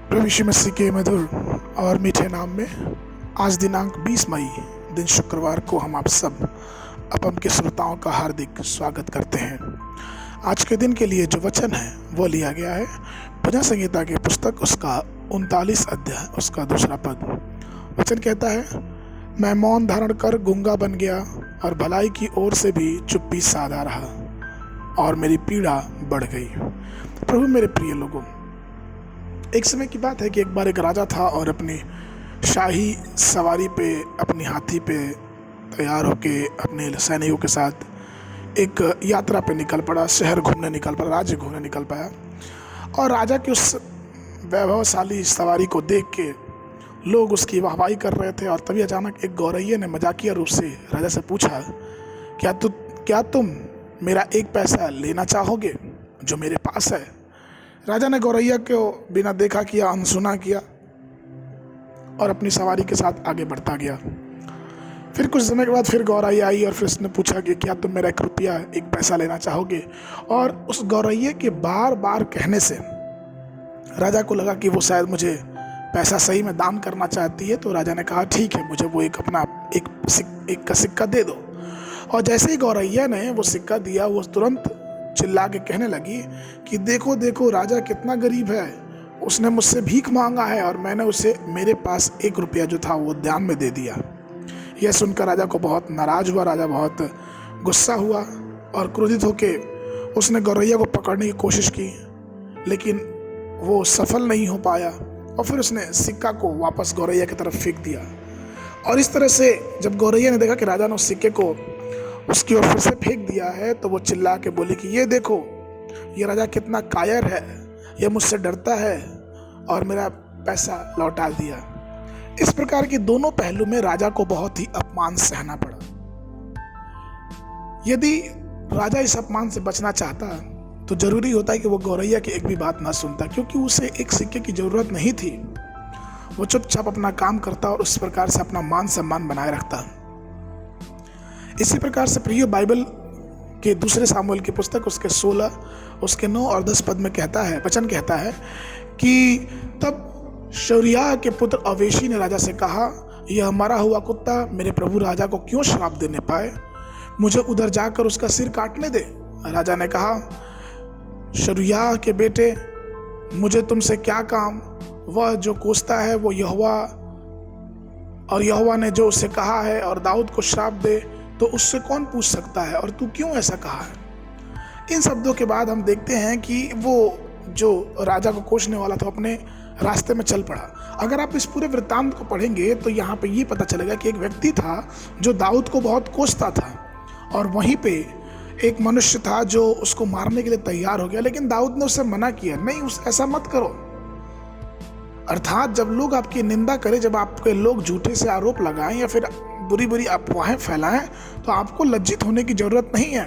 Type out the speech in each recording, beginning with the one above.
प्रभु यीशु मसीह के मधुर और मीठे नाम में आज दिनांक 20 मई दिन शुक्रवार को हम आप सब अपम के श्रोताओं का हार्दिक स्वागत करते हैं। आज के दिन के लिए जो वचन है वो लिया गया है भजन संहिता के पुस्तक उसका 39 अध्याय उसका 2 पद। वचन कहता है, मैं मौन धारण कर गूंगा बन गया और भलाई की ओर से भी चुप्पी साधा रहा और मेरी पीड़ा बढ़ गई। प्रभु मेरे प्रिय लोगों, एक समय की बात है कि एक बार एक राजा था और अपनी शाही सवारी पे अपनी हाथी पे तैयार होके अपने सैनिकों के साथ एक यात्रा पे निकल पड़ा, शहर घूमने निकल पड़ा, राज्य घूमने निकल पाया। और राजा की उस वैभवशाली सवारी को देख के लोग उसकी वाहवाही कर रहे थे। और तभी अचानक एक गौरैया ने मजाकिया रूप से राजा से पूछा, क्या तुम मेरा एक पैसा लेना चाहोगे जो मेरे पास है? राजा ने गौरैया को बिना देखा किया, अनसुना किया और अपनी सवारी के साथ आगे बढ़ता गया। फिर कुछ समय के बाद फिर गौरैया आई और फिर उसने पूछा कि क्या तुम मेरा 1 रुपया, एक पैसा लेना चाहोगे? और उस गौरैया के बार बार कहने से राजा को लगा कि वो शायद मुझे पैसा सही में दान करना चाहती है। तो राजा ने कहा, ठीक है, मुझे वो एक का सिक्का दे दो। और जैसे ही गौरैया ने वो सिक्का दिया, वो तुरंत चिल्ला के कहने लगी कि देखो देखो, राजा कितना गरीब है, उसने मुझसे भीख मांगा है और मैंने उसे मेरे पास 1 रुपया जो था वो दान में दे दिया। यह सुनकर राजा को बहुत नाराज हुआ, राजा बहुत गुस्सा हुआ और क्रोधित होके उसने गौरैया को पकड़ने की कोशिश की, लेकिन वो सफल नहीं हो पाया। और फिर उसने सिक्का को वापस गौरैया की तरफ फेंक दिया। और इस तरह से जब गौरैया ने देखा कि राजा ने उस सिक्के को उसकी ओर फिर से फेंक दिया है, तो वो चिल्ला के बोली कि ये देखो, ये राजा कितना कायर है, ये मुझसे डरता है और मेरा पैसा लौटा दिया। इस प्रकार के दोनों पहलू में राजा को बहुत ही अपमान सहना पड़ा। यदि राजा इस अपमान से बचना चाहता तो जरूरी होता है कि वो गौरैया की एक भी बात ना सुनता, क्योंकि उसे एक सिक्के की जरूरत नहीं थी। वो चुपचाप अपना काम करता और उस प्रकार से अपना मान सम्मान बनाए रखता। इसी प्रकार से प्रिय, बाइबल के 2 सामुएल की पुस्तक उसके 16, उसके 9 और 10 पद में वचन कहता है कि तब शौरिया के पुत्र अवेशी ने राजा से कहा, यह मरा हुआ कुत्ता मेरे प्रभु राजा को क्यों श्राप देने पाए? मुझे उधर जाकर उसका सिर काटने दे। राजा ने कहा, शौरिया के बेटे, मुझे तुमसे क्या काम? वह जो कोसता है वो यहोवा, और यहोवा ने जो उससे कहा है और दाऊद को श्राप दे तो उससे कौन पूछ सकता है, और तू क्यों ऐसा कहा है? इन शब्दों के बाद हम देखते हैं कि वो जो राजा को कोसने वाला था अपने रास्ते में चल पड़ा। अगर आप इस पूरे वृत्तांत को पढ़ेंगे तो यहाँ पे ये पता चलेगा कि एक व्यक्ति था जो दाऊद को बहुत कोसता था, और वहीं पे एक मनुष्य था जो उसको मारने के लिए तैयार हो गया, लेकिन दाऊद ने उससे मना किया, नहीं, ऐसा मत करो। अर्थात जब लोग आपकी निंदा करें, जब आपके लोग झूठे से आरोप लगाएं या फिर बुरी बुरी अफवाहें फैलाएं, तो आपको लज्जित होने की जरूरत नहीं है।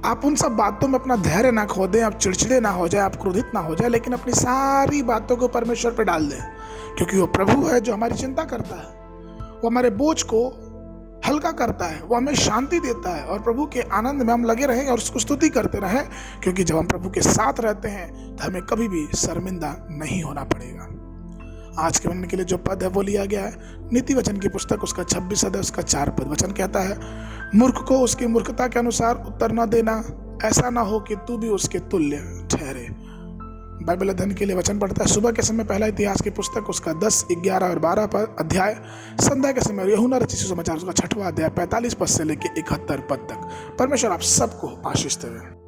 आप उन सब बातों में अपना धैर्य ना खो दें, आप चिड़चिड़े ना हो जाए, आप क्रोधित ना हो जाए, लेकिन अपनी सारी बातों को परमेश्वर पे डाल दें, क्योंकि वो प्रभु है जो हमारी चिंता करता है। वो हमारे बोझ को हल्का करता है, वो हमें शांति देता है। और प्रभु के आनंद में हम लगे रहें और उसको स्तुति करते रहें, क्योंकि जब हम प्रभु के साथ रहते हैं तो हमें कभी भी शर्मिंदा नहीं होना पड़ेगा। आज के वचन के लिए जो पद है वो लिया गया है नीति वचन की पुस्तक उसका 26 अध्याय उसका 4 पद। वचन कहता है, मूर्ख को उसकी मूर्खता के अनुसार उत्तर न देना, ऐसा ना हो कि तू भी उसके तुल्य ठहरे। बाइबल अध्ययन के लिए वचन पढ़ता है सुबह के समय पहला इतिहास की पुस्तक उसका 10, 11 और 12 पद अध्याय, संध्या के समय यूहन्ना रचित सुसमाचार उसका 6वां अध्याय 45 पद से लेकर 71 पद तक। परमेश्वर आप सबको आशीष देवे।